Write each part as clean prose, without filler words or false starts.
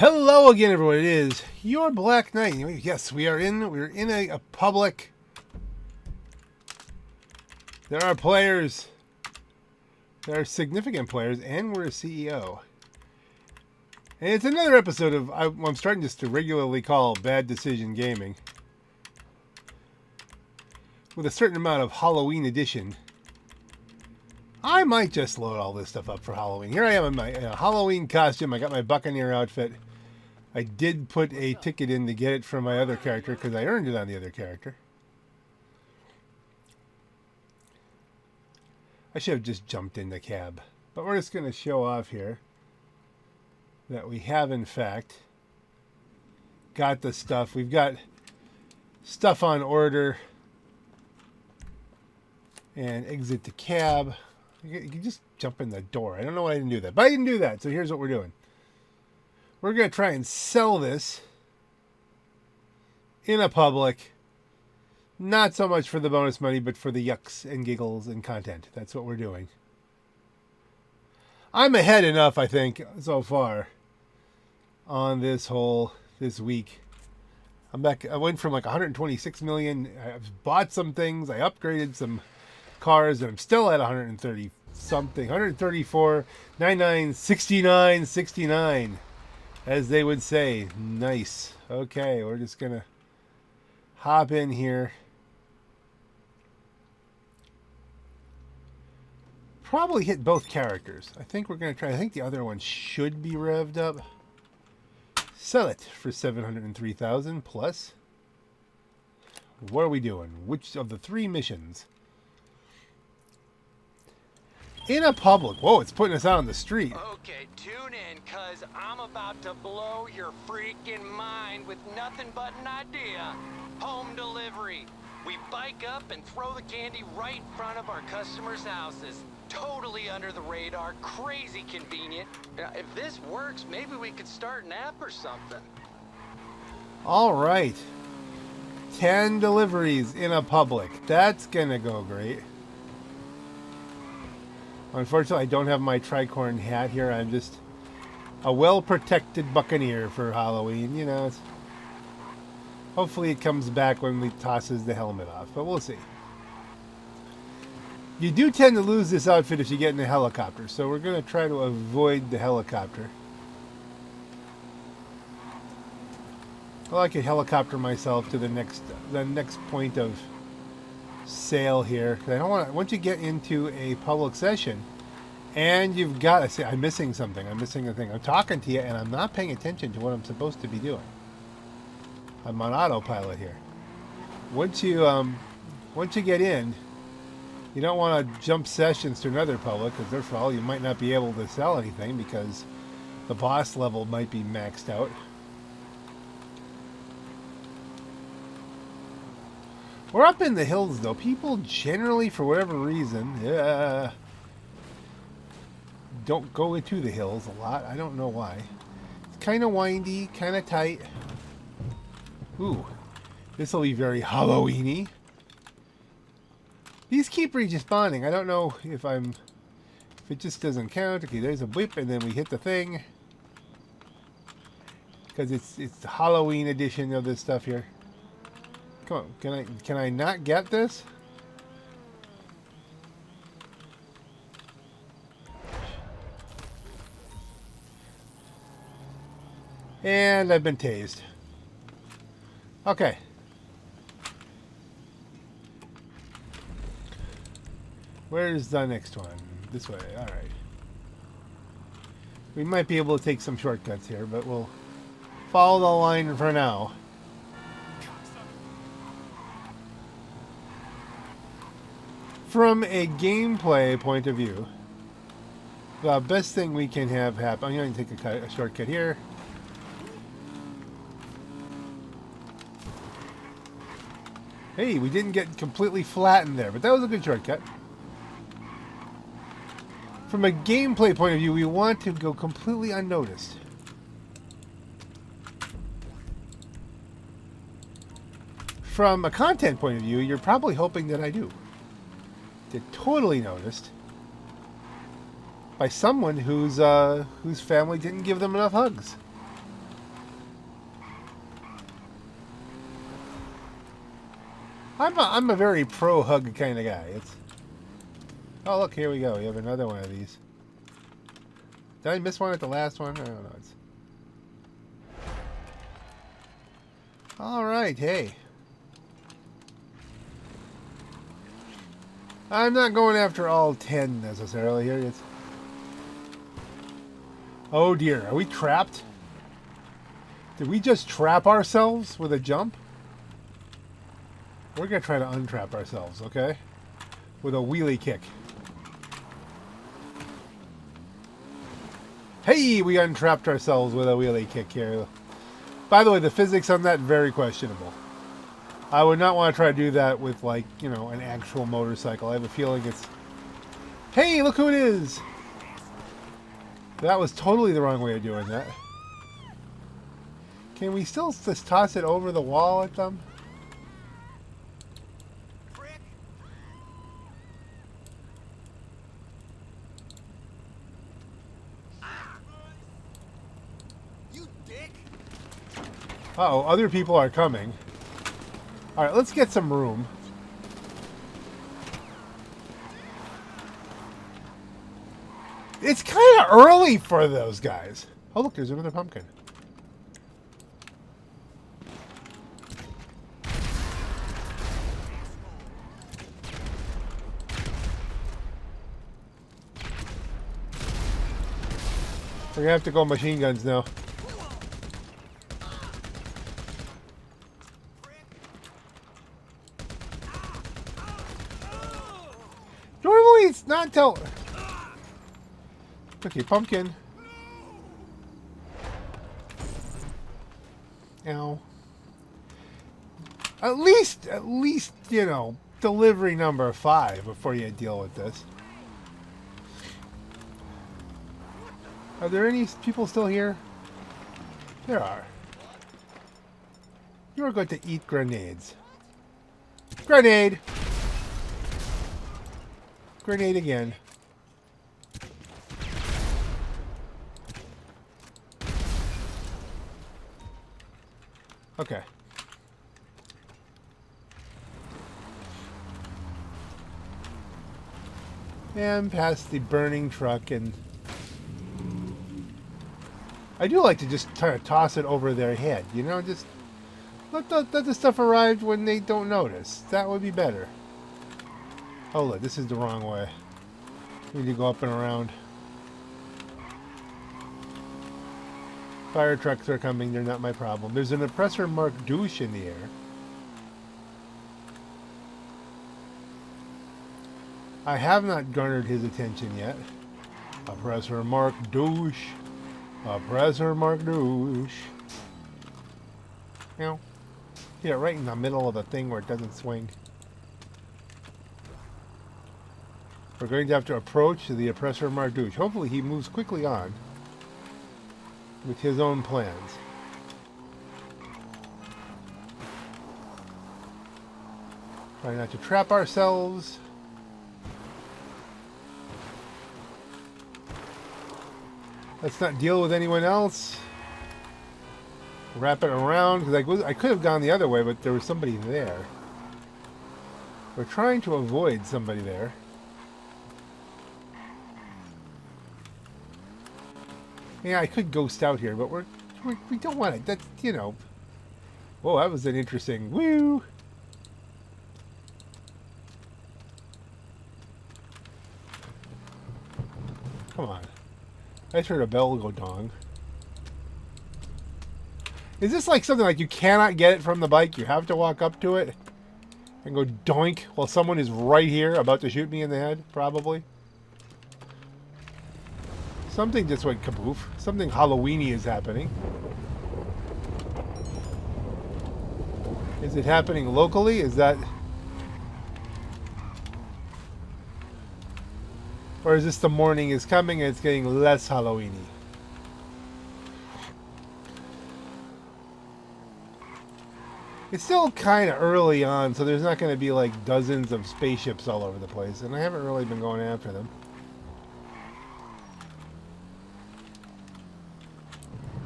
Hello again, everyone. It is your Black Knight. Yes, we're in a public. There are players. There are significant players, and we're a CEO. And it's another episode of I'm starting just to regularly call Bad Decision Gaming, with a certain amount of Halloween edition. I might just load all this stuff up for Halloween. Here I am in my Halloween costume. I got my Buccaneer outfit. I did put a ticket in to get it from my other character because I earned it on the other character. I should have just jumped in the cab. But we're just going to show off here that we have, in fact, got the stuff. We've got stuff on order. And exit the cab. You can just jump in the door. I don't know why I didn't do that. But I didn't do that. So here's what we're doing. We're going to try and sell this in a public. Not so much for the bonus money, but for the yucks and giggles and content. That's what we're doing. I'm ahead enough, I think, so far on this week. I'm back. I went from like 126 million. I've bought some things. I upgraded some cars, and I'm still at 130 something. 134, 99, 69, 69. As they would say. Nice. Okay, we're just going to hop in here. Probably hit both characters. I think we're going to try. I think the other one should be revved up. Sell it for 703,000 plus. What are we doing? Which of the three missions? In a public. Whoa, it's putting us out on the street. Okay, tune in, cause I'm about to blow your freaking mind with nothing but an idea. Home delivery. We bike up and throw the candy right in front of our customers' houses. Totally under the radar, crazy convenient. If this works, maybe we could start an app or something. All right. 10 deliveries in a public. That's gonna go great. Unfortunately, I don't have my tricorn hat here. I'm just a well-protected Buccaneer for Halloween. You know, hopefully it comes back when we tosses the helmet off, but we'll see. You do tend to lose this outfit if you get in a helicopter, so we're going to try to avoid the helicopter. Well, I could helicopter myself to the next point of sale here. I don't want to. Once you get into a public session, and you've got to say, I'm missing something. I'm missing a thing. I'm talking to you, and I'm not paying attention to what I'm supposed to be doing. I'm on autopilot here. Once you get in, you don't want to jump sessions to another public, because first of all, you might not be able to sell anything because the boss level might be maxed out. We're up in the hills, though. People generally, for whatever reason, don't go into the hills a lot. I don't know why. It's kind of windy, kind of tight. Ooh, this will be very Halloween-y. These keep respawning. I don't know if it just doesn't count. Okay, there's a whip, and then we hit the thing. Because it's the Halloween edition of this stuff here. Come on, can I not get this? And I've been tased. Okay. Where's the next one? This way, alright. We might be able to take some shortcuts here, but we'll follow the line for now. From a gameplay point of view, the best thing we can have happen... I'm going to take a shortcut here. Hey, we didn't get completely flattened there, but that was a good shortcut. From a gameplay point of view, we want to go completely unnoticed. From a content point of view, you're probably hoping that I do. Get totally noticed by someone whose family didn't give them enough hugs. I'm a very pro hug kind of guy. It's oh look, here we go. We have another one of these. Did I miss one at the last one? I don't know. It's all right. Hey, I'm not going after all 10 necessarily here. It's oh dear, are we trapped? Did we just trap ourselves with a jump? We're gonna try to untrap ourselves, okay? With a wheelie kick. Hey, we untrapped ourselves with a wheelie kick here. By the way, the physics on that, very questionable. I would not want to try to do that with, like, you know, an actual motorcycle. I have a feeling it's... Hey, look who it is! That was totally the wrong way of doing that. Can we still just toss it over the wall at them? Uh-oh, other people are coming. Alright, let's get some room. It's kind of early for those guys. Oh, look, there's another pumpkin. We're gonna have to go machine guns now. Normally it's not till... Okay, pumpkin. Ow. At least, you know, delivery number 5 before you deal with this. Are there any people still here? There are. You are going to eat grenades. Grenade! Grenade again. Okay. And past the burning truck, and I do like to just kind of toss it over their head, you know, just let the stuff arrive when they don't notice. That would be better. Oh look, this is the wrong way. We need to go up and around. Fire trucks are coming, they're not my problem. There's an oppressor marked douche in the air. I have not garnered his attention yet. Oppressor marked douche. Oppressor marked douche. You know, yeah, right in the middle of the thing where it doesn't swing. We're going to have to approach the oppressor Mardouche. Hopefully he moves quickly on with his own plans. Try not to trap ourselves. Let's not deal with anyone else. Wrap it around, because I could have gone the other way, but there was somebody there. We're trying to avoid somebody there. Yeah, I could ghost out here, but we don't want it. That's, you know. Whoa, that was an interesting woo. Come on. I just heard a bell go dong. Is this like something like you cannot get it from the bike? You have to walk up to it and go doink while someone is right here about to shoot me in the head, probably? Something just went kaboof. Something Halloween-y is happening. Is it happening locally? Is that... Or is this the morning is coming and it's getting less Halloween-y? It's still kind of early on, so there's not going to be like dozens of spaceships all over the place, and I haven't really been going after them.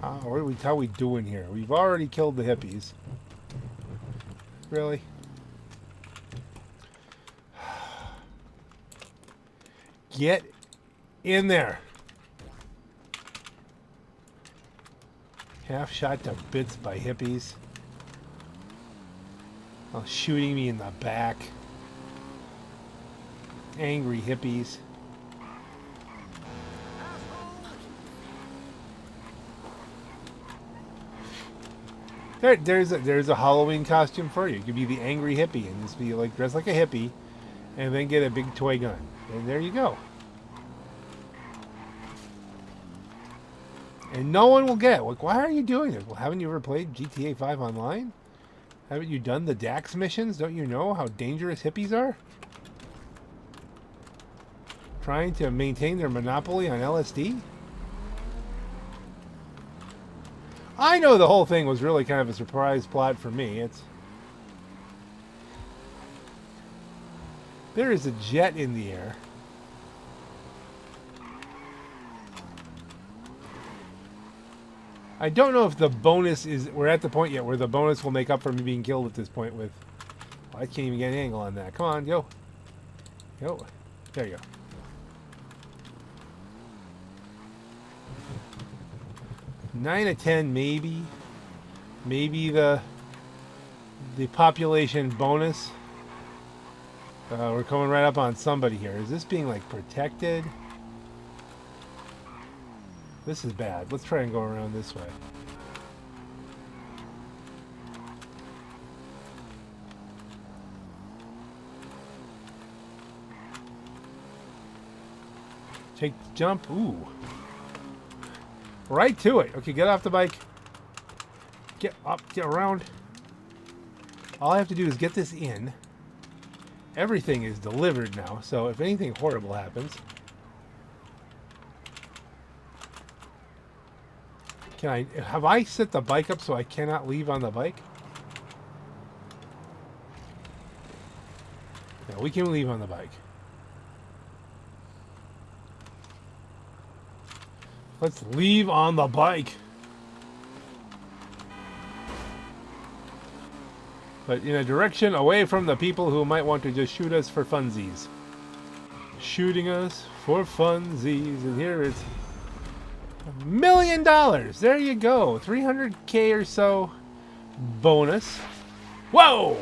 How are we doing here? We've already killed the hippies. Really? Get in there. Half shot to bits by hippies. Oh, shooting me in the back. Angry hippies. There's a Halloween costume for you. You could be the angry hippie and just be like dressed like a hippie, and then get a big toy gun, and there you go. And no one will get it. Like, why are you doing this? Well, haven't you ever played GTA 5 online? Haven't you done the DAX missions? Don't you know how dangerous hippies are? Trying to maintain their monopoly on LSD? I know the whole thing was really kind of a surprise plot for me. There is a jet in the air. I don't know if the bonus is... We're at the point yet where the bonus will make up for me being killed at this point with... Oh, I can't even get an angle on that. Come on, go. Go. There you go. 9 of 10, maybe. Maybe the population bonus. We're coming right up on somebody here. Is this being, like, protected? This is bad. Let's try and go around this way. Take the jump. Ooh. Right to it. Okay, get off the bike. Get up, get around. All I have to do is get this in. Everything is delivered now, so if anything horrible happens... Have I set the bike up so I cannot leave on the bike? No, we can leave on the bike. Let's leave on the bike. But in a direction away from the people who might want to just shoot us for funsies. Shooting us for funsies. And here is $1 million. There you go. 300K or so bonus. Whoa!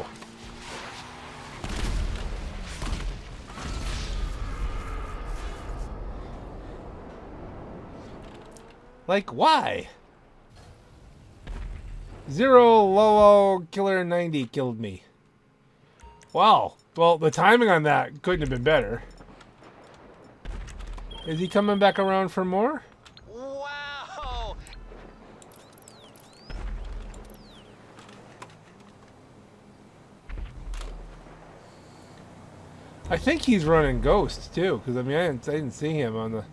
Like, why? Zero Lolo Killer 90 killed me. Wow. Well, the timing on that couldn't have been better. Is he coming back around for more? Wow! I think he's running Ghosts too, because I mean I didn't see him on the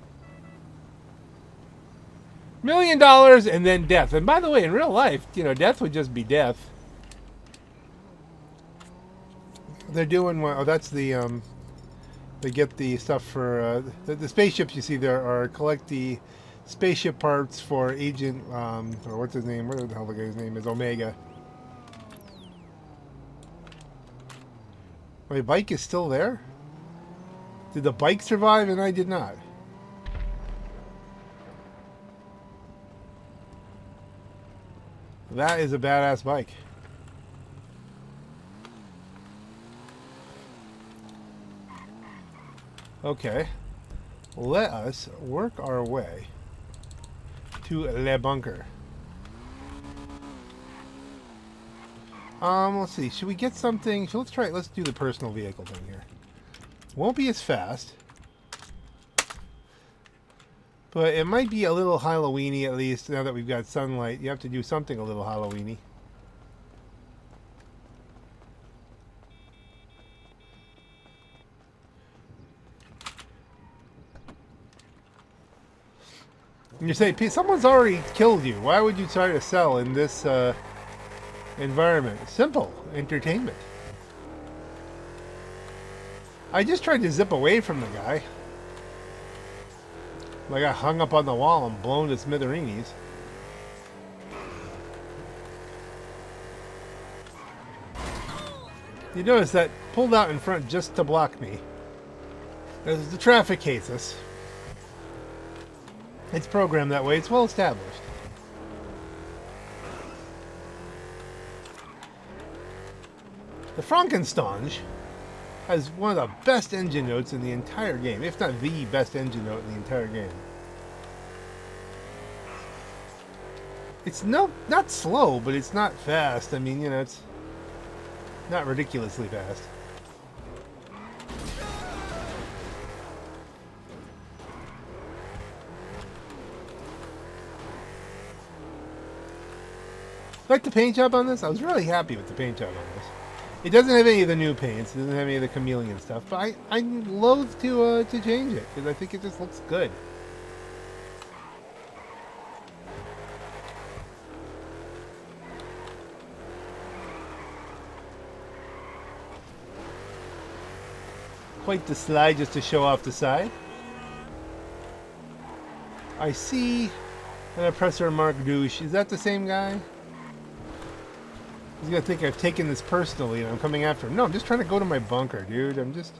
$1 million and then death. And by the way, in real life, you know, death would just be death. They're doing well. Oh, that's the they get the stuff for the spaceships. You see there are collect the spaceship parts for Agent or what's his name? What the hell the guy's name is? Omega. My bike is still there. Did the bike survive and I did not? That is a badass bike. Okay. Let us work our way to Le Bunker. Let's see. Should we get something? So let's try it. Let's do the personal vehicle thing here. Won't be as fast. But it might be a little Halloween-y at least, now that we've got sunlight. You have to do something a little Halloween-y. And you say, someone's already killed you. Why would you try to sell in this environment? Simple. Entertainment. I just tried to zip away from the guy. I got hung up on the wall and blown to smithereens. You notice that pulled out in front just to block me. The traffic hates us. It's programmed that way. It's well established. The Frankenstein has one of the best engine notes in the entire game, if not the best engine note in the entire game. It's not slow, but it's not fast. I mean, you know, it's not ridiculously fast. Like the paint job on this? I was really happy with the paint job on this. It doesn't have any of the new paints. It doesn't have any of the chameleon stuff. But I'm loath to change it because I think it just looks good. Quite the slide just to show off the side. I see an oppressor Mark Douche. Is that the same guy? He's gonna think I've taken this personally and I'm coming after him. No, I'm just trying to go to my bunker, dude. I'm just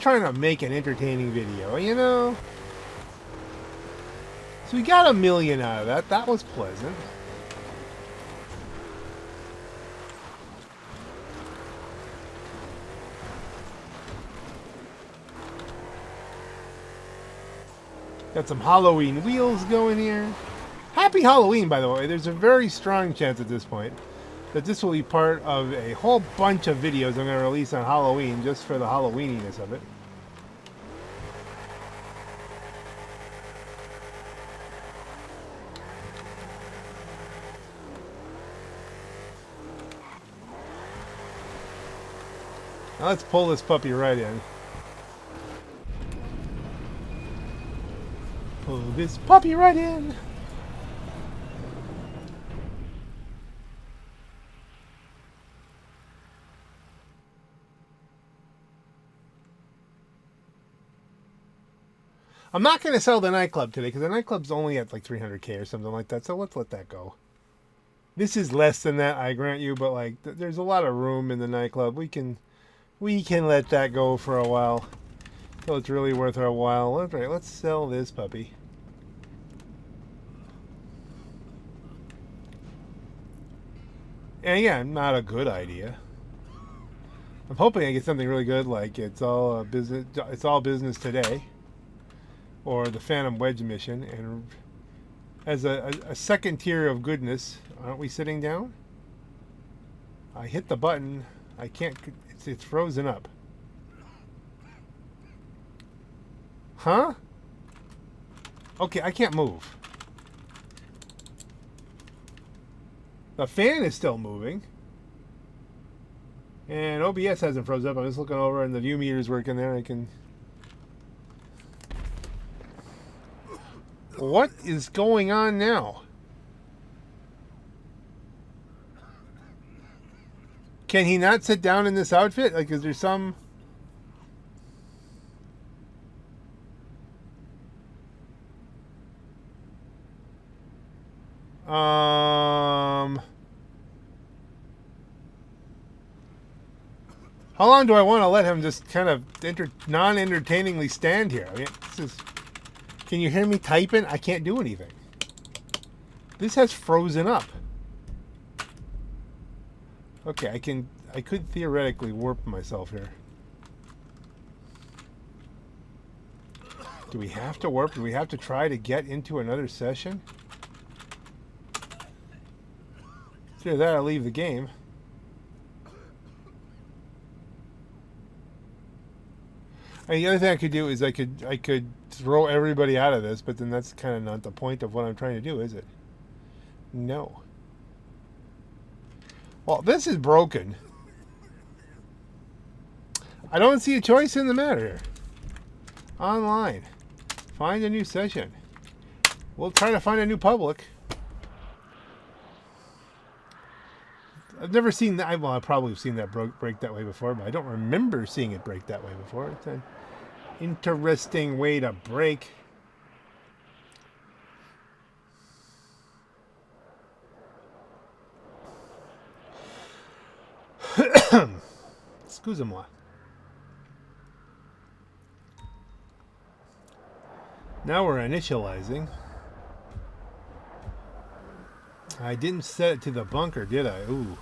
trying to make an entertaining video, you know? So we got 1 million out of that. That was pleasant. Got some Halloween wheels going here. Happy Halloween, by the way. There's a very strong chance at this point that this will be part of a whole bunch of videos I'm going to release on Halloween just for the Halloweeniness of it. Now let's pull this puppy right in. Pull this puppy right in. I'm not going to sell the nightclub today because the nightclub's only at like 300k or something like that. So let's let that go. This is less than that, I grant you, but like there's a lot of room in the nightclub. We can let that go for a while. So it's really worth our while. All right, let's sell this puppy. And yeah, not a good idea. I'm hoping I get something really good, like it's all business today, or the Phantom Wedge mission. And as a second tier of goodness, aren't we sitting down? I hit the button. I can't. It's frozen up. Huh? Okay, I can't move. The fan is still moving. And OBS hasn't frozen up. I'm just looking over and the view meter's working there. I can... What is going on now? Can he not sit down in this outfit? Like, is there some... How long do I want to let him just kind of non-entertainingly stand here? I mean, this is... Can you hear me typing? I can't do anything. This has frozen up. Okay, I could theoretically warp myself here. Do we have to warp? Do we have to try to get into another session? Either that or leave the game. And the other thing I could do is I could throw everybody out of this, but then that's kind of not the point of what I'm trying to do, is it? No. Well, this is broken. I don't see a choice in the matter here. Online. Find a new session. We'll try to find a new public. I've never seen that. Well, I've probably seen that break that way before, but I don't remember seeing it break that way before. It's an interesting way to break. Excusez-moi. Now we're initializing. I didn't set it to the bunker, did I? Ooh.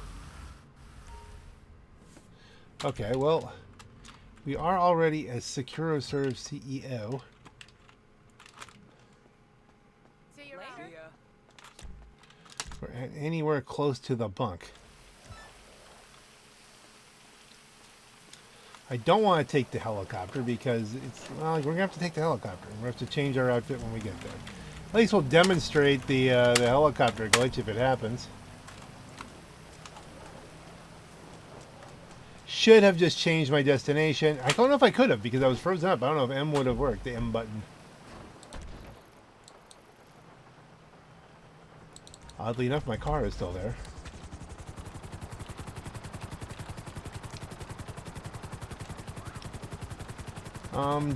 Okay, well, we are already a SecuroServe CEO. See you later. We're anywhere close to the bunk. I don't want to take the helicopter because it's, well, we're going to have to take the helicopter. We're going to have to change our outfit when we get there. At least we'll demonstrate the helicopter glitch if it happens. Should have just changed my destination. I don't know if I could have because I was frozen up. I don't know if M would have worked, the M button. Oddly enough, my car is still there.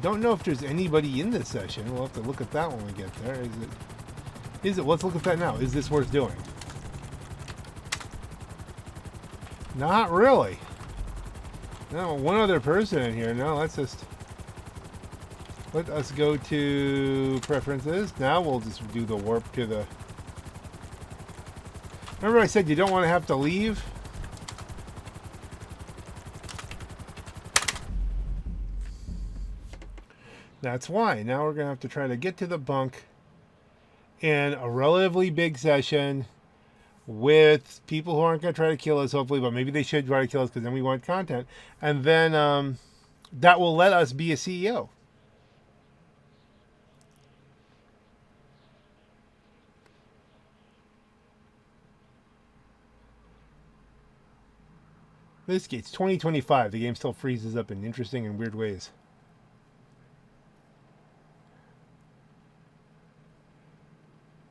Don't know if there's anybody in this session. We'll have to look at that when we get there. Is it? Let's look at that now. Is this worth doing? Not really. No, one other person in here. No, let's just... Let us go to preferences. Now we'll just do the warp to the... Remember I said you don't want to have to leave? That's why. Now we're going to have to try to get to the bunk in a relatively big session with people who aren't going to try to kill us, hopefully, but maybe they should try to kill us because then we want content. And then that will let us be a CEO. This game's 2025. The game still freezes up in interesting and weird ways.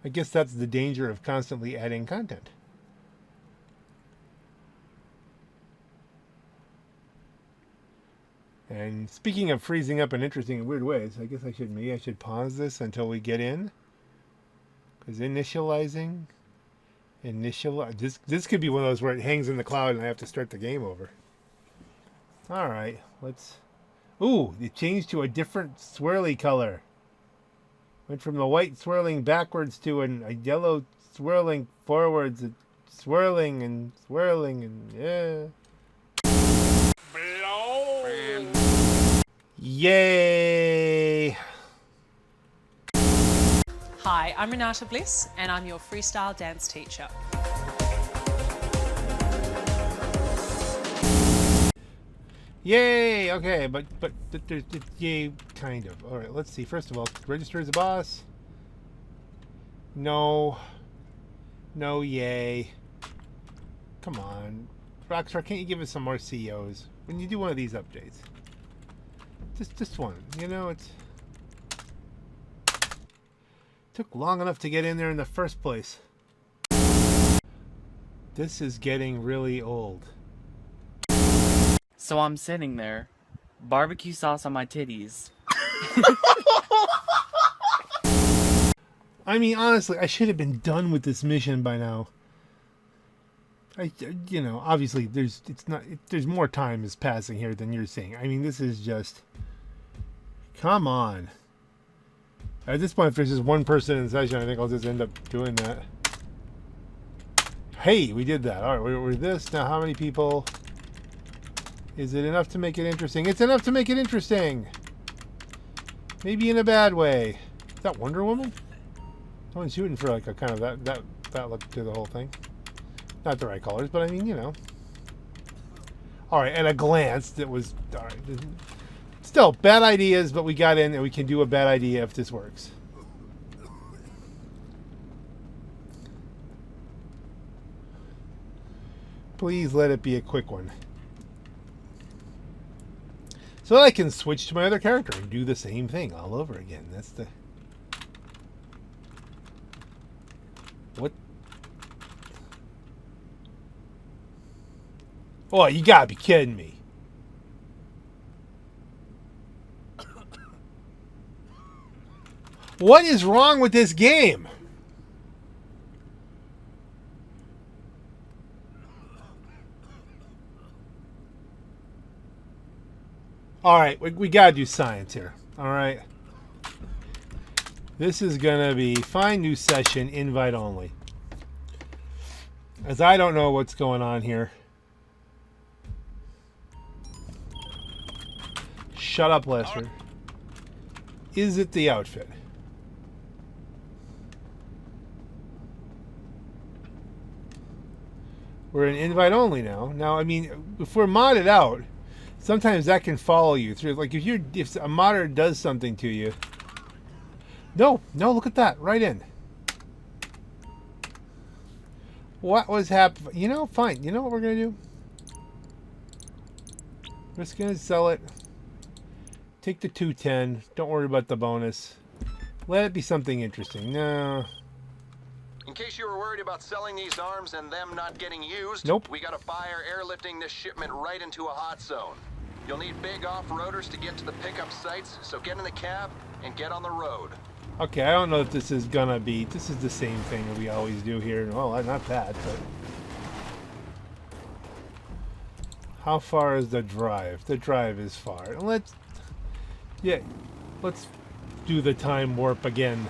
I guess that's the danger of constantly adding content. And speaking of freezing up in interesting and weird ways, I guess maybe I should pause this until we get in. Because initializing, this could be one of those where it hangs in the cloud and I have to start the game over. All right, let's. Ooh, it changed to a different swirly color. Went from the white swirling backwards to a yellow swirling forwards, swirling and yeah. Yay! Hi, I'm Renata Bliss and I'm your freestyle dance teacher. Yay! Okay, but there's yay kind of. All right, let's see. First of all, register as a boss. No, yay. Come on, Rockstar, can't you give us some more CEOs when you do one of these updates? Just one. You know, it took long enough to get in there in the first place. This is getting really old. So I'm sitting there, barbecue sauce on my titties. I mean, honestly, I should have been done with this mission by now. You know, obviously, there's more time is passing here than you're seeing. I mean, this is just, come on. At this point, if there's just one person in the session, I think I'll just end up doing that. Hey, we did that. All right, we're this. Now, how many people? Is it enough to make it interesting? It's enough to make it interesting. Maybe in a bad way. Is that Wonder Woman? Someone's shooting for like a kind of that look to the whole thing. Not the right colors, but I mean, you know. All right, at a glance, that was all right. Still bad ideas, but we got in, and we can do a bad idea if this works. Please let it be a quick one. So that I can switch to my other character and do the same thing all over again. That's the... What? Oh, you gotta be kidding me. What is wrong with this game? All right, we got to do science here. All right. This is going to be find new session, invite only. As I don't know what's going on here. Shut up, Lester. Is it the outfit? We're in invite only now. Now, I mean, if we're modded out, sometimes that can follow you through. Like if a modder does something to you. No, look at that. Right in. What was happening? You know, fine. You know what we're going to do? We're just going to sell it. Take the 210. Don't worry about the bonus. Let it be something interesting. No. In case you were worried about selling these arms and them not getting used, Nope. we got a buyer airlifting this shipment right into a hot zone. You'll need big off-roaders to get to the pickup sites, so get in the cab and get on the road. Okay, I don't know if this is gonna be. This is the same thing that we always do here. Well, not that, but how far is the drive? The drive is far. Let's do the time warp again.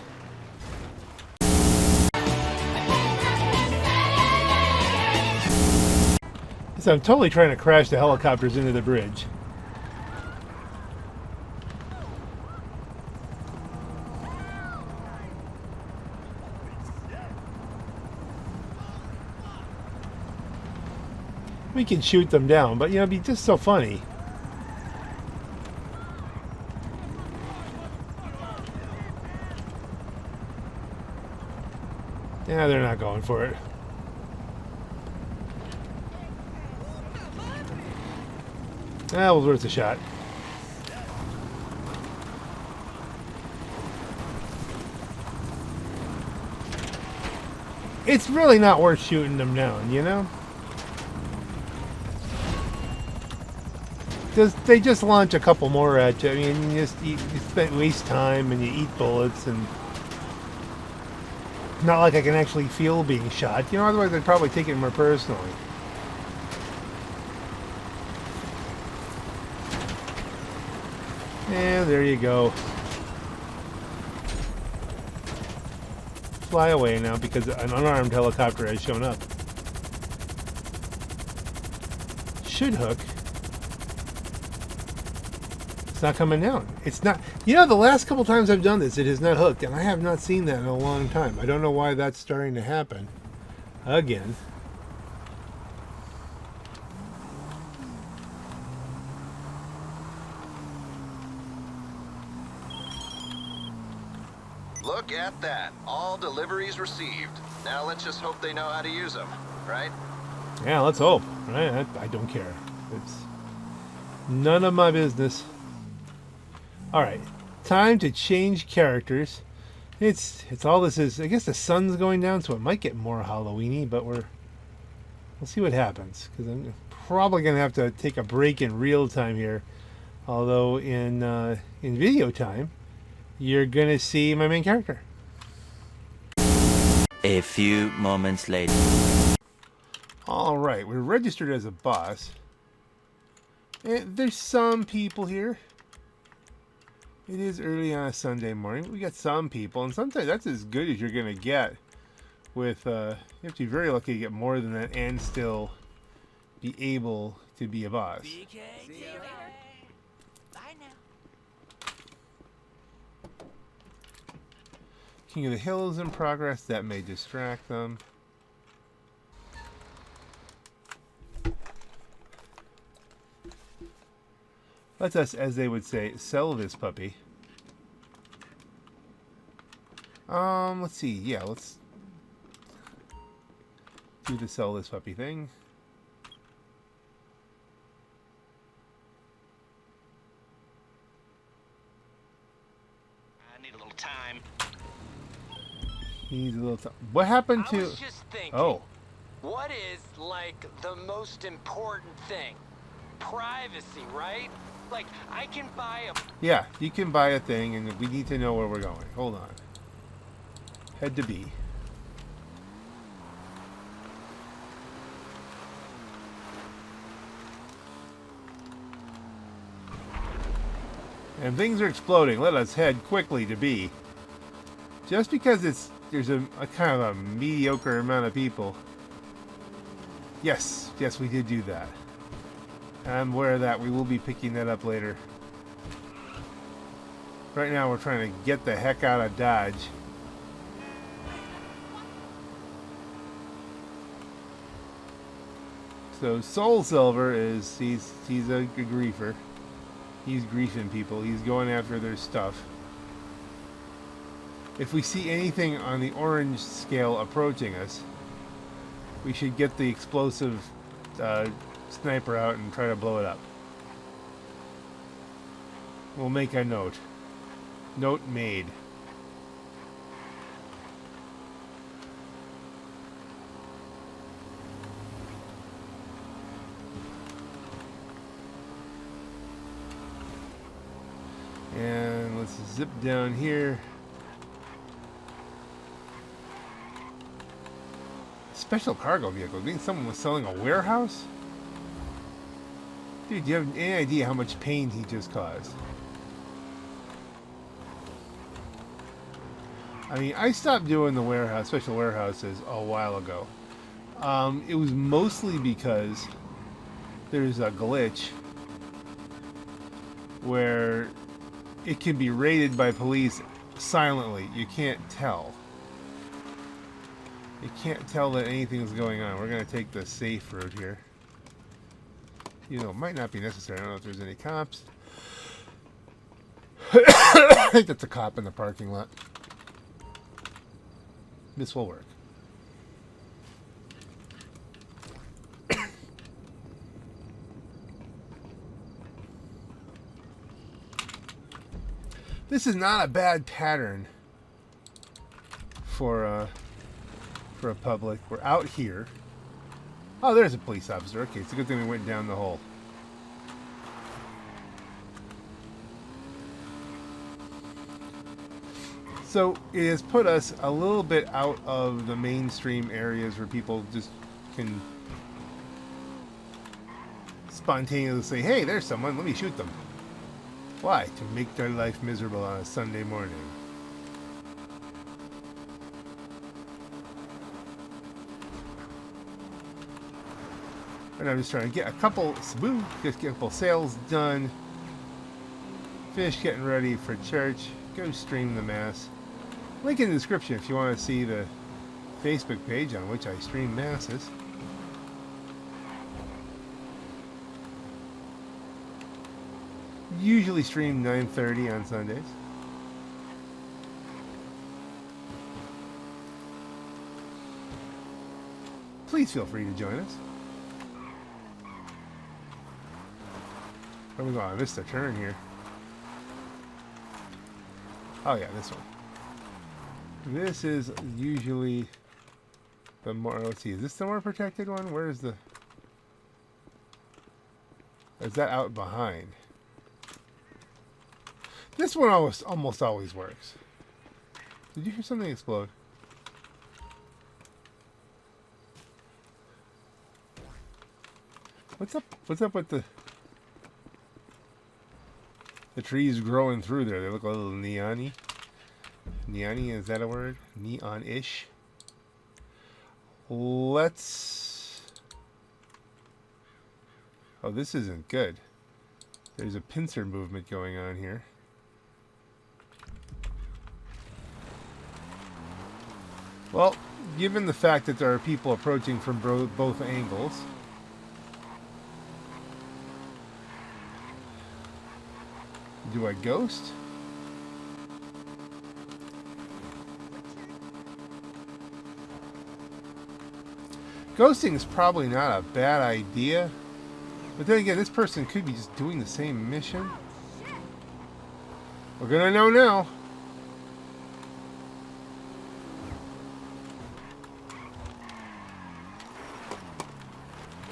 So I'm totally trying to crash the helicopters into the bridge. We can shoot them down, but you know, it'd be just so funny. Yeah, they're not going for it. That was worth a shot. It's really not worth shooting them down, you know? They just launch a couple more at you. I mean, you waste time and you eat bullets, and it's not like I can actually feel being shot. You know, otherwise I'd probably take it more personally. And there you go. Fly away now because an unarmed helicopter has shown up. Should hook. It's not coming down. It's not. You know, the last couple times I've done this, it has not hooked, and I have not seen that in a long time. I don't know why that's starting to happen again. Look at that. All deliveries received. Now let's just hope they know how to use them, right? Yeah, let's hope. Right? I don't care. It's none of my business. Alright, time to change characters. It's all this is. I guess the sun's going down, so it might get more Halloween-y, but we'll see what happens. Because I'm probably going to have to take a break in real time here. Although in video time, you're going to see my main character. A few moments later. Alright, we're registered as a boss. And there's some people here. It is early on a Sunday morning. We got some people, and sometimes that's as good as you're going to get. With, you have to be very lucky to get more than that and still be able to be a boss. See you later. Bye now. King of the Hill is in progress. That may distract them. Let us, as they would say, sell this puppy. Let's see. Yeah, let's do the sell this puppy thing. I need a little time. He needs a little time. What happened to... I was just thinking. Oh. What is, like, the most important thing? Privacy, right? Like, I can buy a... Yeah, you can buy a thing, and we need to know where we're going. Hold on. Head to B. And things are exploding. Let us head quickly to B. Just because there's a kind of a mediocre amount of people. Yes, we did do that. I'm aware of that. We will be picking that up later. Right now we're trying to get the heck out of Dodge. So Soul Silver is he's a griefer. He's griefing people. He's going after their stuff. If we see anything on the orange scale approaching us, we should get the explosive sniper out and try to blow it up. We'll make a note. Note made. And let's zip down here. Special cargo vehicle. Being someone was selling a warehouse? Dude, do you have any idea how much pain he just caused? I mean, I stopped doing the special warehouses a while ago. It was mostly because there's a glitch where it can be raided by police silently. You can't tell. You can't tell that anything is going on. We're going to take the safe route here. You know, it might not be necessary. I don't know if there's any cops. I think that's a cop in the parking lot. This will work. This is not a bad pattern for a public. We're out here. Oh, there's a police officer. Okay, it's a good thing we went down the hole. So it has put us a little bit out of the mainstream areas where people just can spontaneously say, hey, there's someone, let me shoot them. Why? To make their life miserable on a Sunday morning. And I'm just trying to get a couple sales done. Fish getting ready for church. Go stream the mass. Link in the description if you want to see the Facebook page on which I stream masses. Usually stream 9:30 on Sundays. Please feel free to join us. Where are we going? I missed a turn here. Oh yeah, this one. This is usually the more, let's see, is this the more protected one? Where is the... Is that out behind? This one almost always works. Did you hear something explode? What's up? What's up with the trees growing through there? They look a little neon-y. Neon-y, is that a word? Neon-ish. Let's... Oh, this isn't good. There's a pincer movement going on here. Well, given the fact that there are people approaching from both angles, do I ghost? Ghosting is probably not a bad idea. But then again, this person could be just doing the same mission. We're gonna know now.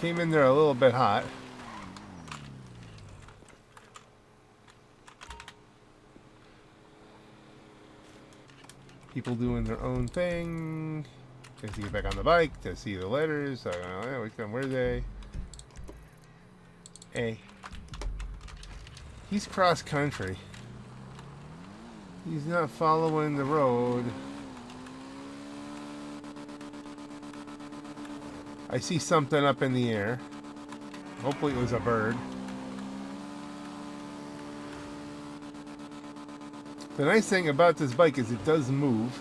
Came in there a little bit hot. People doing their own thing. Gonna get back on the bike to see the letters. Where are they? Hey. He's cross country. He's not following the road. I see something up in the air. Hopefully it was a bird. The nice thing about this bike is it does move.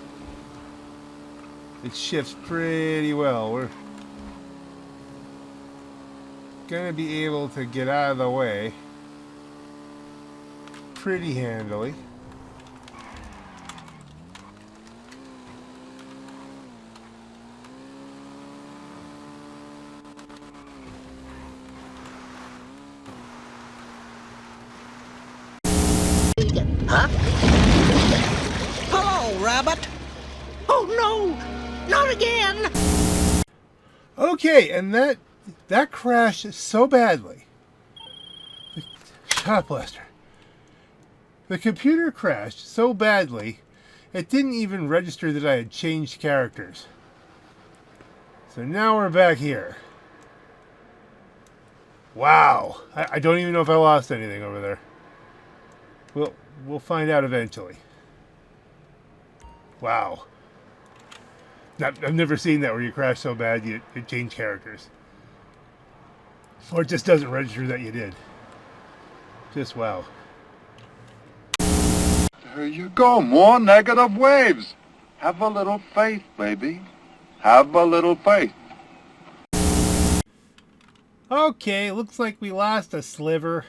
It shifts pretty well. We're gonna be able to get out of the way pretty handily. Huh? Hello, Rabbit. Oh no, not again. Okay, and that crashed so badly. Shut up, Lester. The computer crashed so badly, it didn't even register that I had changed characters. So now we're back here. Wow. I don't even know if I lost anything over there. We'll find out eventually. Wow. I've never seen that where you crash so bad you change characters. Or it just doesn't register that you did. Just wow. There you go, more negative waves. Have a little faith, baby. Have a little faith. Okay, looks like we lost a sliver.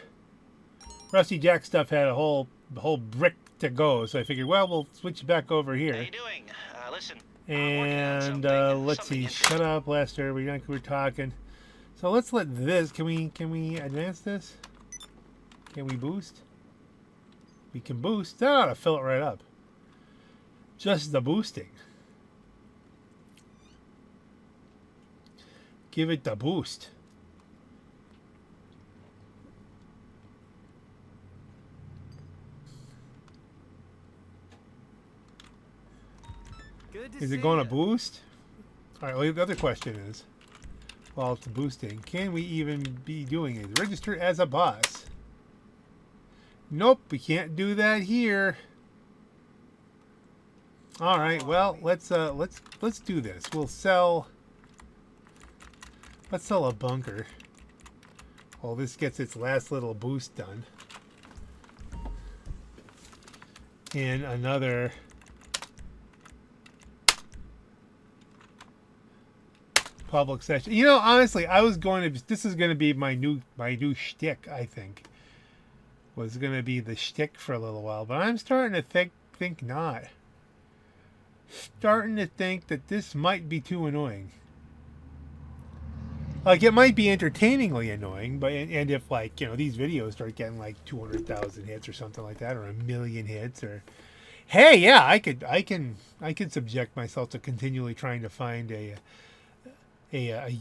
Rusty Jack stuff had a whole brick to go, so I figured, well, we'll switch back over here. How you doing? Listen. And let's see. Shut up, Lester. We're talking. So let's let this. Can we advance this? Can we boost? We can boost. That ought to fill it right up. Just the boosting. Give it the boost. Is it going to boost? All right, well, the other question is, while it's boosting, can we even be doing it? Register as a boss. Nope, we can't do that here. All right, well, let's do this. Let's sell a bunker. Well, this gets its last little boost done. And another public session. You know, honestly, I was going to. This is going to be my new shtick. I think was going to be the shtick for a little while, but I'm starting to think not. Starting to think that this might be too annoying. Like, it might be entertainingly annoying, but and if, like, you know, these videos start getting like 200,000 hits or something like that, or 1 million hits, or hey, yeah, I could subject myself to continually trying to find a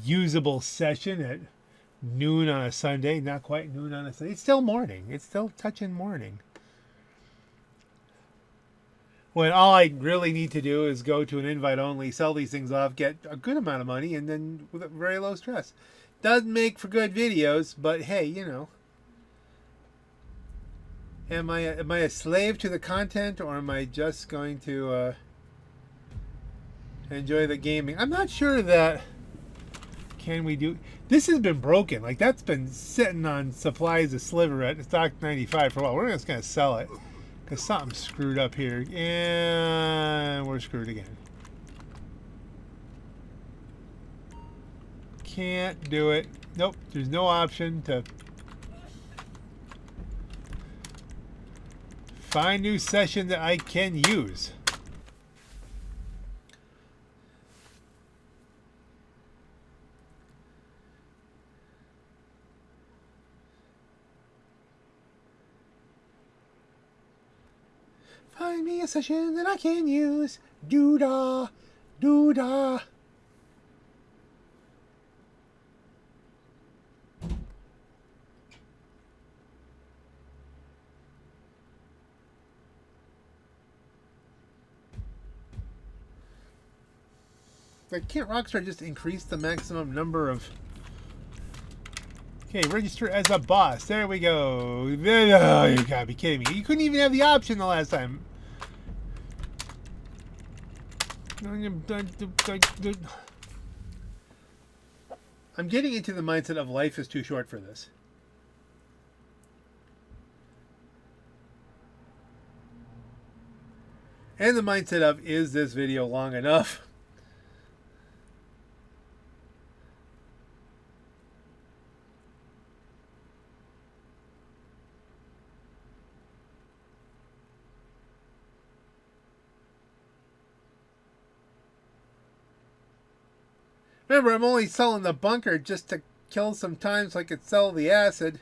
usable session at noon on a Sunday. Not quite noon on a Sunday. It's still morning. It's still touching morning. When all I really need to do is go to an invite only, sell these things off, get a good amount of money, and then with very low stress. Doesn't make for good videos, but hey, you know. Am I a slave to the content, or am I just going to enjoy the gaming? I'm not sure that. Can we do? This has been broken. Like, that's been sitting on supplies of sliver at stock 95 for a while. We're just gonna sell it because something's screwed up here, and we're screwed again. Can't do it. Nope. There's no option to find new session that I can use. Find me a session that I can use. Doo-dah, doo-dah. Like, can't Rockstar just increase the maximum number of... Okay, register as a boss. There we go. Oh, you gotta be kidding me. You couldn't even have the option the last time. I'm getting into the mindset of life is too short for this. And the mindset of, is this video long enough? Remember, I'm only selling the bunker just to kill some time so I could sell the acid.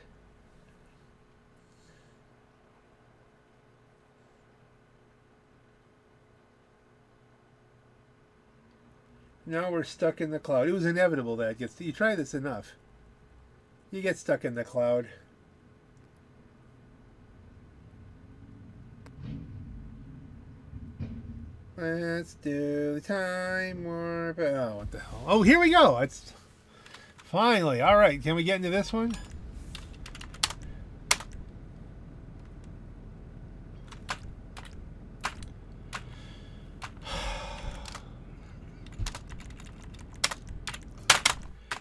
Now we're stuck in the cloud. It was inevitable that gets. You try this enough, you get stuck in the cloud. Let's do the time warp. Oh, what the hell? Oh, here we go. It's finally all right. Can we get into this one?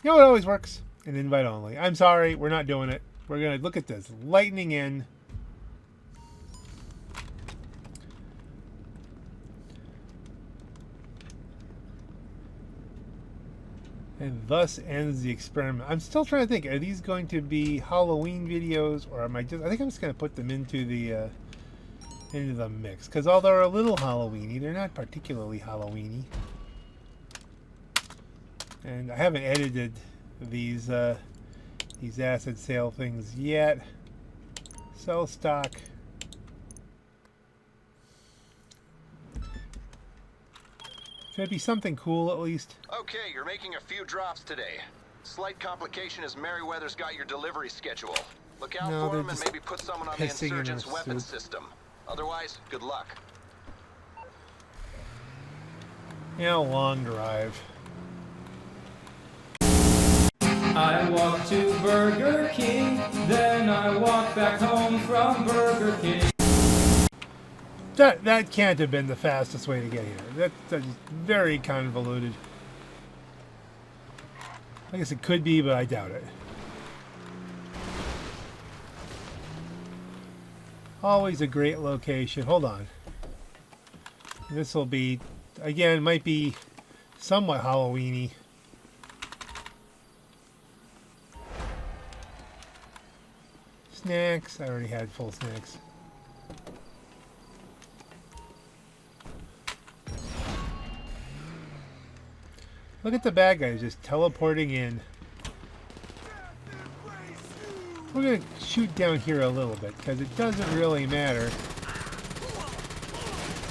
You know what always works? An invite only. I'm sorry, we're not doing it. We're gonna look at this. Lightning in. And thus ends the experiment. I'm still trying to think, are these going to be Halloween videos, or am I just, I think I'm just gonna put them into the mix. Because although they're a little Halloweeny, they're not particularly Halloweeny. And I haven't edited these acid sale things yet. Sell stock. Should it be something cool at least? Okay, you're making a few drops today. Slight complication is Merryweather's got your delivery schedule. Look out for him and maybe put someone on the insurgent's weapons system. Otherwise, good luck. Yeah, long drive. I walk to Burger King, then I walk back home from Burger King. That can't have been the fastest way to get here. That's very convoluted. I guess it could be, but I doubt it. Always a great location. Hold on. This will be, again, might be somewhat Halloweeny. Snacks. I already had full snacks. Look at the bad guys just teleporting in. We're going to shoot down here a little bit because it doesn't really matter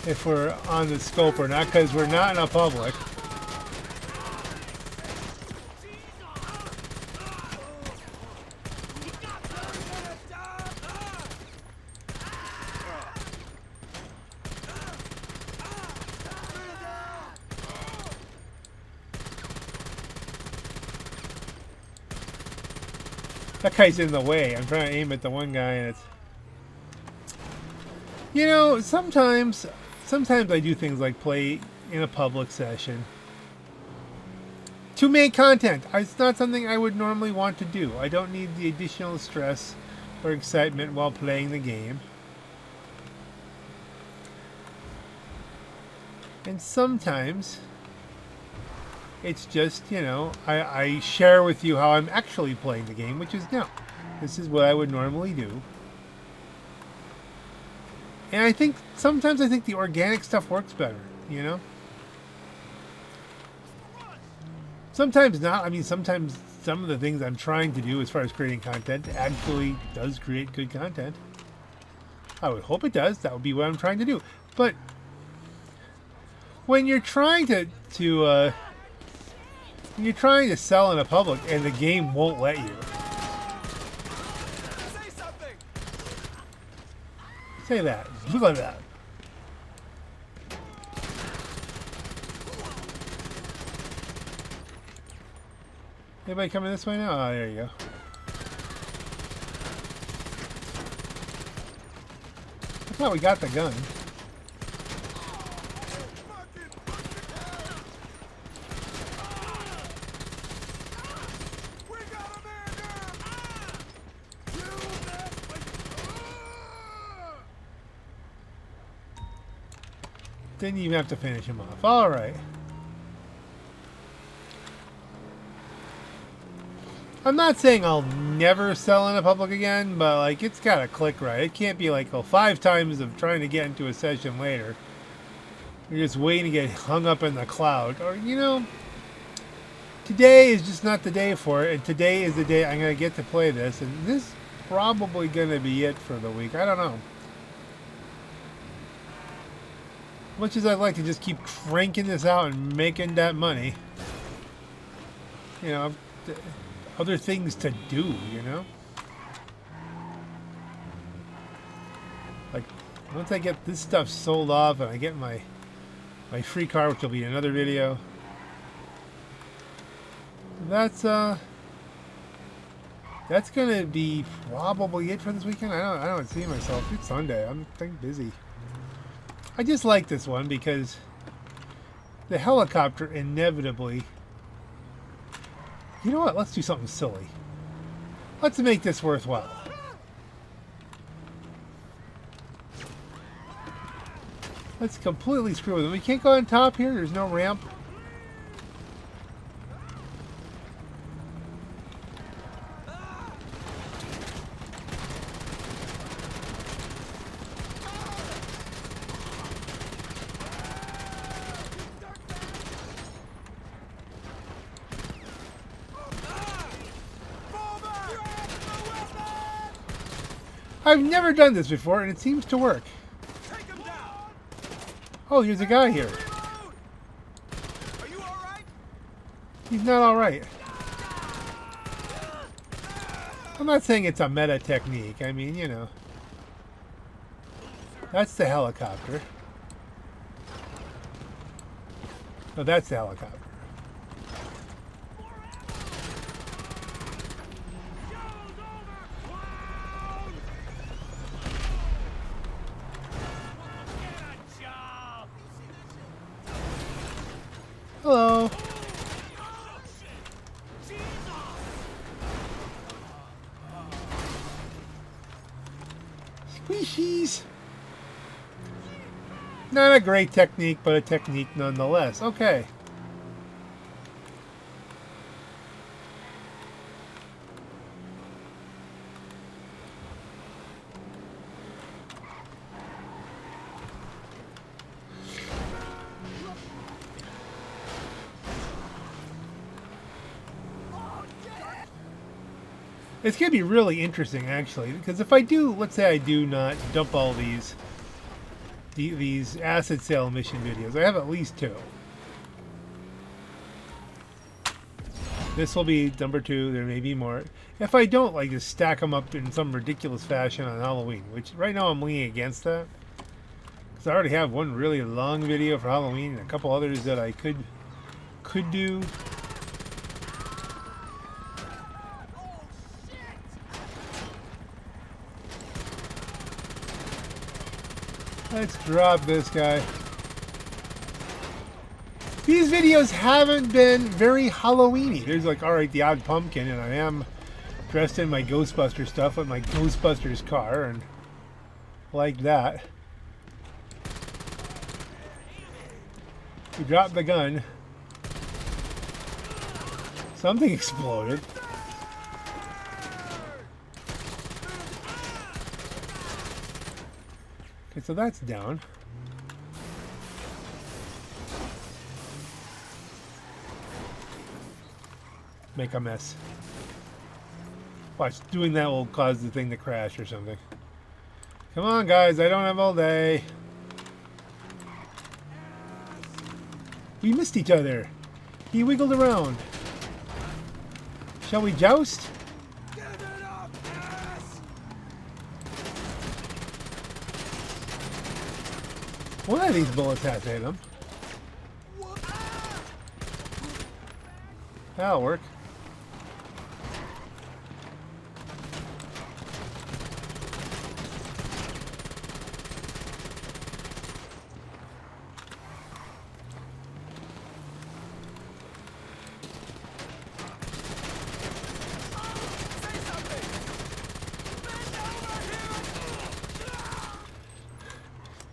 if we're on the scope or not, because we're not in a public. That guy's in the way. I'm trying to aim at the one guy and it's... You know, sometimes I do things like play in a public session to make content. It's not something I would normally want to do. I don't need the additional stress or excitement while playing the game. And sometimes it's just, you know, I share with you how I'm actually playing the game, which is no. This is what I would normally do. And I think, sometimes I think the organic stuff works better, you know? Sometimes not. I mean, sometimes some of the things I'm trying to do as far as creating content actually does create good content. I would hope it does. That would be what I'm trying to do. But when you're trying to you're trying to sell in a public and the game won't let you. Say something. Say that. Look at that. Anybody coming this way now? Oh, there you go. That's how we got the gun. Didn't even have to finish him off. All right. I'm not saying I'll never sell in a public again, but like it's got to click right. It can't be like 5 times of trying to get into a session later. You're just waiting to get hung up in the cloud. Or, you know, today is just not the day for it. And today is the day I'm going to get to play this. And this is probably going to be it for the week. I don't know. Much as I'd like to just keep cranking this out and making that money, you know, other things to do, you know? Like, once I get this stuff sold off and I get my free car, which will be another video, that's gonna be probably it for this weekend. I don't see myself. It's Sunday. I'm busy. I just like this one because the helicopter inevitably... You know what? Let's do something silly. Let's make this worthwhile. Let's completely screw with them. We can't go on top here. There's no ramp. I've never done this before, and it seems to work. Oh, there's a guy here. Are you all right? He's not all right. I'm not saying it's a meta technique. I mean, you know. That's the helicopter. No, that's the helicopter. Hello. Squishies. Not a great technique, but a technique nonetheless. Okay. It's going to be really interesting, actually, because if I do, let's say I do not dump all these asset sale mission videos, I have at least 2. This will be number 2, there may be more. If I don't, like, just stack them up in some ridiculous fashion on Halloween, which right now I'm leaning against that. Because I already have one really long video for Halloween and a couple others that I could do. Let's drop this guy. These videos haven't been very Halloween-y. There's like, alright, the odd pumpkin, and I am dressed in my Ghostbuster stuff with my Ghostbusters car, and like that. We dropped the gun. Something exploded. Okay, so that's down. Make a mess. Watch, doing that will cause the thing to crash or something. Come on, guys, I don't have all day. We missed each other. He wiggled around. Shall we joust? One of these bullets has to hit him. That'll work.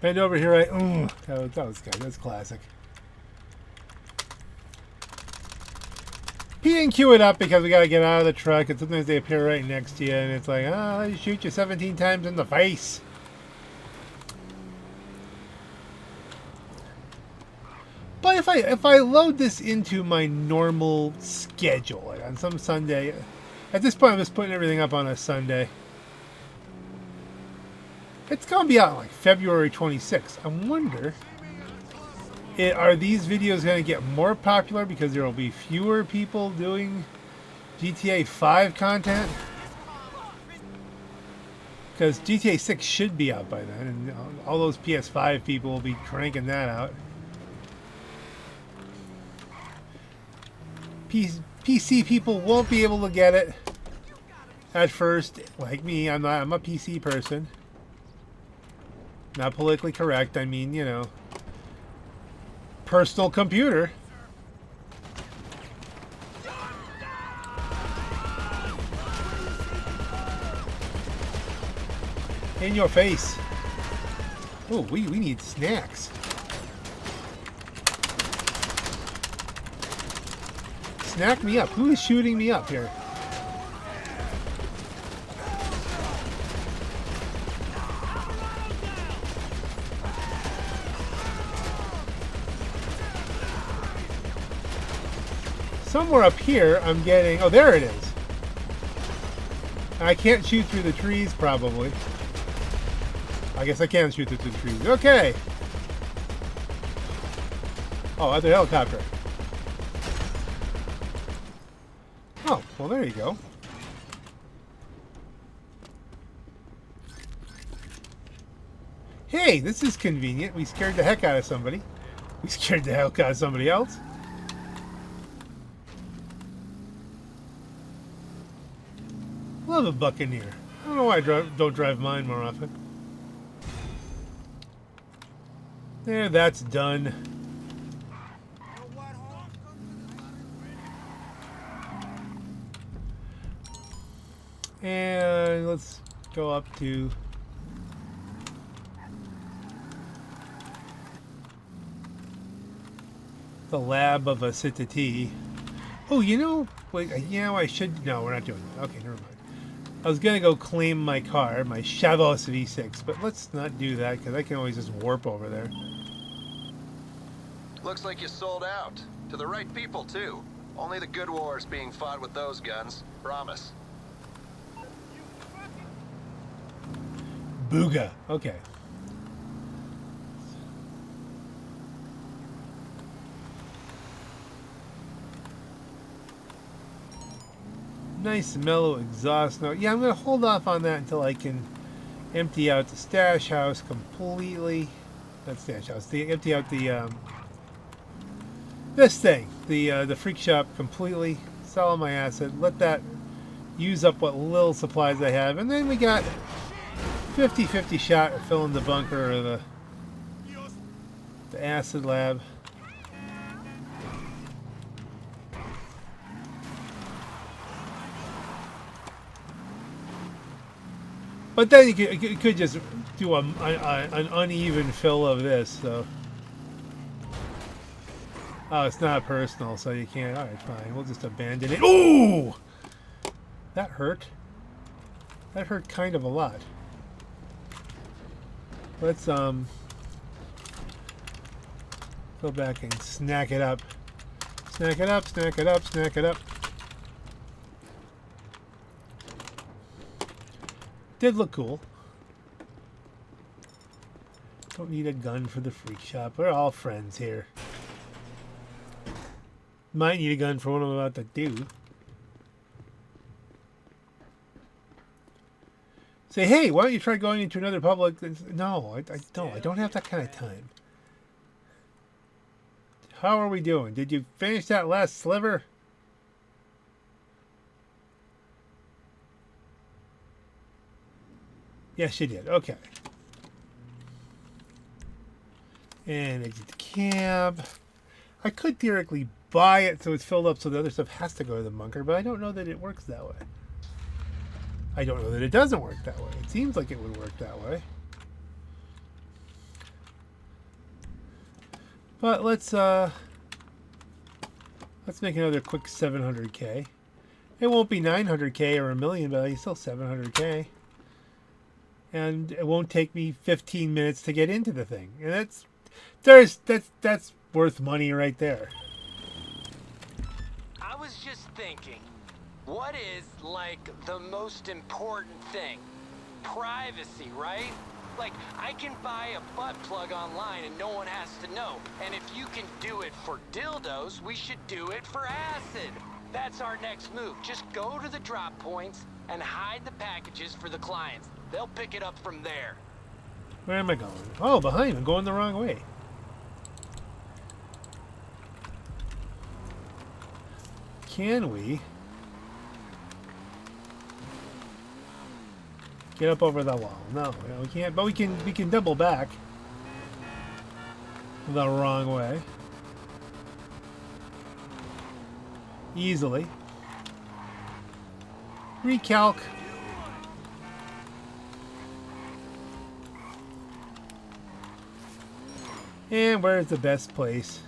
And over here, that was good. That's classic. P and Q it up because we got to get out of the truck, and sometimes they appear right next to you, and it's like, oh, they shoot you 17 times in the face. But if I load this into my normal schedule, like on some Sunday, at this point I'm just putting everything up on a Sunday. It's gonna be out like February 26th. I wonder, are these videos gonna get more popular because there will be fewer people doing GTA 5 content? Because GTA 6 should be out by then, and all those PS5 people will be cranking that out. PC people won't be able to get it at first, like me. I'm a PC person. Not politically correct. I mean, you know, personal computer. In your face. Oh, we need snacks. Snack me up. Who is shooting me up here? Somewhere up here, I'm getting... Oh, there it is. I can't shoot through the trees, probably. I guess I can shoot through the trees. Okay. Oh, other helicopter. Oh, well, there you go. Hey, this is convenient. We scared the heck out of somebody. We scared the heck out of somebody else. Love a Buccaneer. I don't know why I don't drive mine more often. There, that's done. And let's go up to the lab of a Citati. Oh, you know, wait, I should. No, we're not doing that. Okay, never mind. I was gonna go claim my car, my Chavos V6, but let's not do that because I can always just warp over there. Looks like you sold out. To the right people, too. Only the good war's being fought with those guns. Promise. Booga. Okay. Nice mellow exhaust note. Yeah, I'm going to hold off on that until I can empty out the stash house completely. Not stash house. Empty out the this thing, the freak shop completely. Sell all my acid. Let that use up what little supplies I have, and then we got 50-50 shot at filling the bunker or the acid lab. But then you could just do an uneven fill of this. So, oh, it's not personal, so you can't. All right, fine. We'll just abandon it. Ooh, that hurt. That hurt kind of a lot. Let's go back and snack it up. Snack it up. Snack it up. Snack it up. Did look cool. Don't need a gun for the freak shop. We're all friends here. Might need a gun for what I'm about to do. Say, hey, why don't you try going into another public? No, I don't. I don't have that kind of time. How are we doing? Did you finish that last sliver? Yes, you did. Okay. And exit the cab. I could theoretically buy it so it's filled up so the other stuff has to go to the bunker, but I don't know that it works that way. I don't know that it doesn't work that way. It seems like it would work that way. But let's make another quick 700k. It won't be 900k or a million, but it's still 700k. And it won't take me 15 minutes to get into the thing. And that's worth money right there. I was just thinking, what is, like, the most important thing? Privacy, right? Like, I can buy a butt plug online and no one has to know. And if you can do it for dildos, we should do it for acid. That's our next move. Just go to the drop points and hide the packages for the clients. They'll pick it up from there. Where am I going? Oh, behind. I'm going the wrong way. Can we get up over the wall? No, we can't. But we can double back the wrong way easily. Recalc. And where's the best place?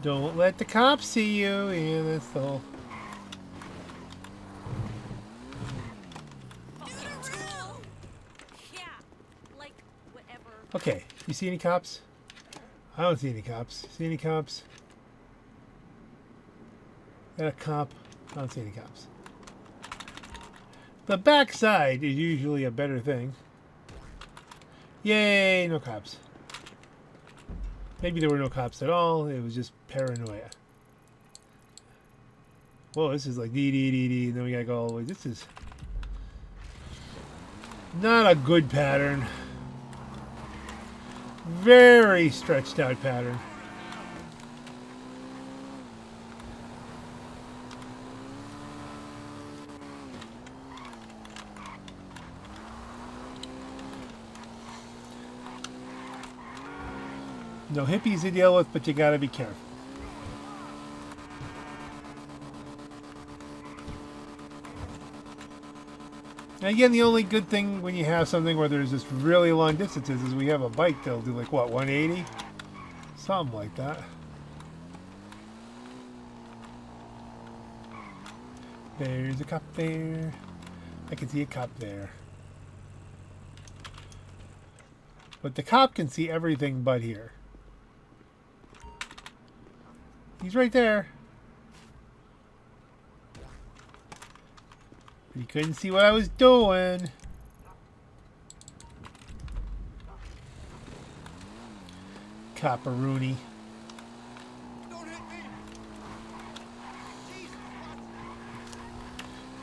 Don't let the cops see you. Yeah, that's the whole. Yeah, like whatever. Okay, you see any cops? I don't see any cops. See any cops? Got a cop? I don't see any cops. The backside is usually a better thing. Yay, no cops. Maybe there were no cops at all. It was just paranoia. Whoa, this is like dee. And then we gotta go all the way. This is not a good pattern. Very stretched out pattern. No hippies to deal with, but you gotta be careful. And again, the only good thing when you have something where there's just really long distances is we have a bike that'll do like, what, 180? Something like that. There's a cop there. I can see a cop there. But the cop can see everything but here. He's right there. But he couldn't see what I was doing. Copperoonie.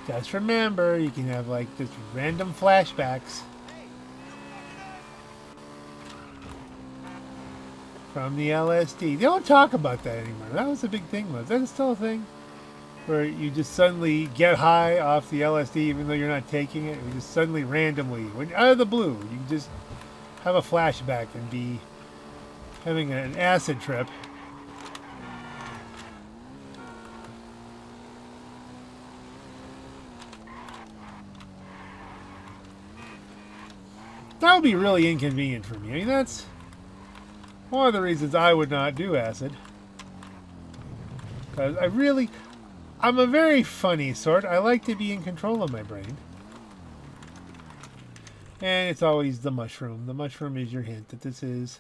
Just remember, you can have like just random flashbacks from the LSD. They don't talk about that anymore. That was a big thing. Was that still a thing? Where you just suddenly get high off the LSD even though you're not taking it. You just suddenly randomly, when out of the blue, you just have a flashback and be having an acid trip. That would be really inconvenient for me. I mean, that's one of the reasons I would not do acid. Because I'm a very funny sort. I like to be in control of my brain. And it's always the mushroom. The mushroom is your hint that this is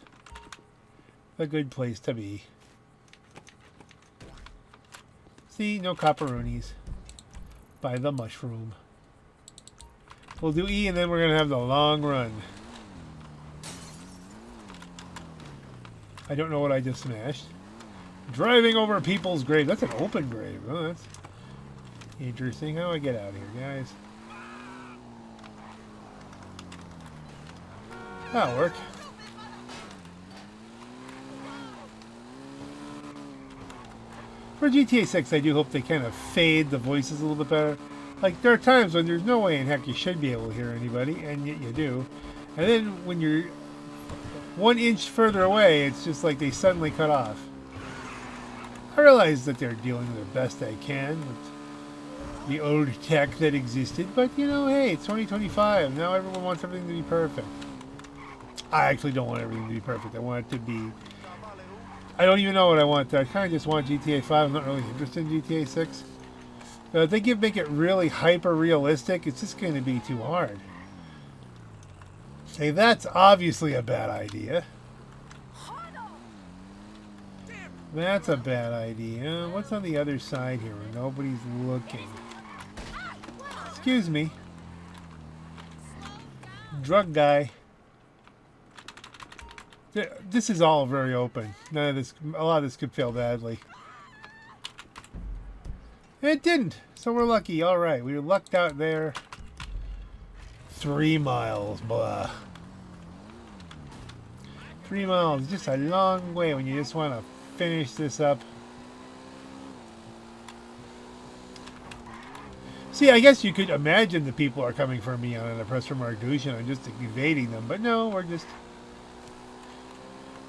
a good place to be. See, no copperoonies by the mushroom. We'll do E and then we're going to have the long run. I don't know what I just smashed. Driving over people's graves. That's an open grave. Oh, that's interesting. How do I get out of here, guys? That'll work. For GTA 6, I do hope they kind of fade the voices a little bit better. Like, there are times when there's no way in heck you should be able to hear anybody, and yet you do. And then when you're 1 inch further away, it's just like they suddenly cut off. I realize that they're doing their best they can with the old tech that existed, but you know, hey, it's 2025. Now everyone wants everything to be perfect. I actually don't want everything to be perfect. I want it to be I don't even know what I want. I kind of just want GTA 5. I'm not really interested in GTA 6. But if they make it really hyper realistic, it's just going to be too hard. Say, that's obviously a bad idea. That's a bad idea. What's on the other side here where nobody's looking? Excuse me. Drug guy. This is all very open. None of this, a lot of this could fail badly. It didn't, so we're lucky. All right, we lucked out there. 3 miles, blah. 3 miles, just a long way when you just want to finish this up. See, I guess you could imagine the people are coming for me on an oppressor Marducian. I'm just evading them, but no, we're just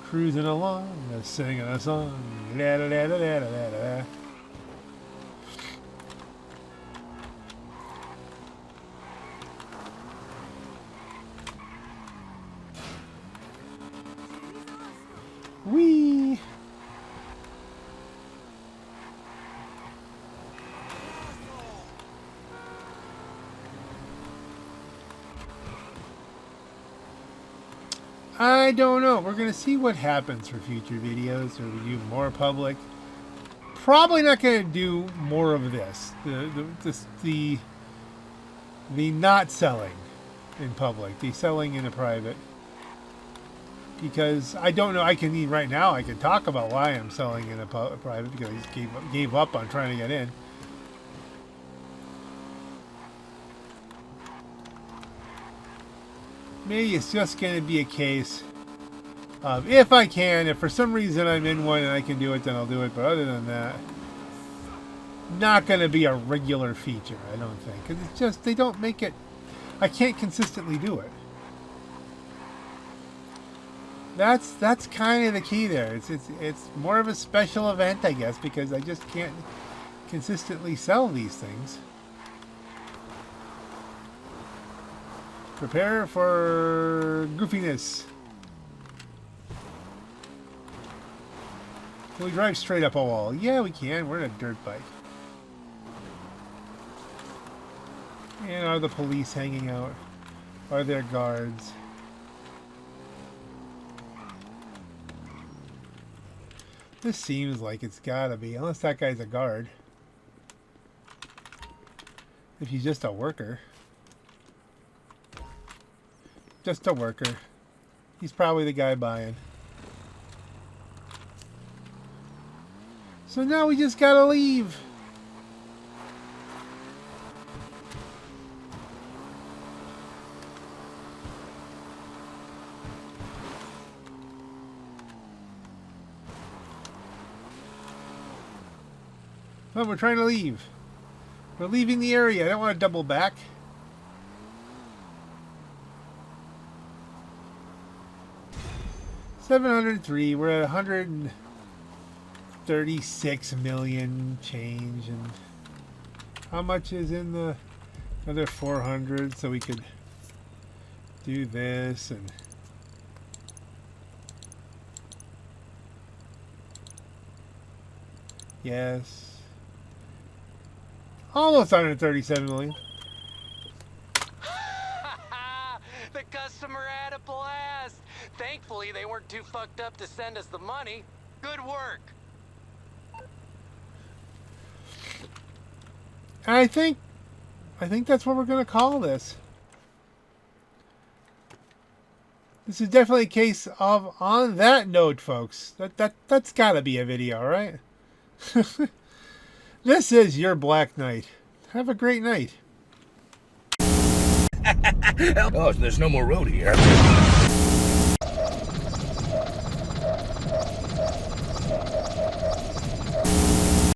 cruising along, singing a song. La, la, la, la, la, la, la. Whee! I don't know. We're going to see what happens for future videos. Or we do more public. Probably not going to do more of this. The not selling in public. The selling in a private. Because I don't know. I can right now. I can talk about why I'm selling in a private because I just gave up on trying to get in. Maybe it's just going to be a case of if I can, if for some reason I'm in one and I can do it, then I'll do it. But other than that, not going to be a regular feature, I don't think. Because it's just, they don't make it, I can't consistently do it. That's kind of the key there. It's more of a special event, I guess, because I just can't consistently sell these things. Prepare for goofiness. Can we drive straight up a wall? Yeah, we can. We're in a dirt bike. And are the police hanging out? Are there guards? This seems like it's gotta be, unless that guy's a guard. If he's just a worker. Just a worker. He's probably the guy buying. So now we just gotta leave. Oh, we're trying to leave. We're leaving the area. I don't want to double back. $703. We're at 136 million change, and how much is in the other 400? So we could do this and. Yes. Almost 137 million. The customer had a blast. Thankfully, they weren't too fucked up to send us the money. Good work. I think that's what we're going to call this. This is definitely a case of, on that note, folks. That's got to be a video, right? This is your Black Knight. Have a great night. Oh, there's no more road here.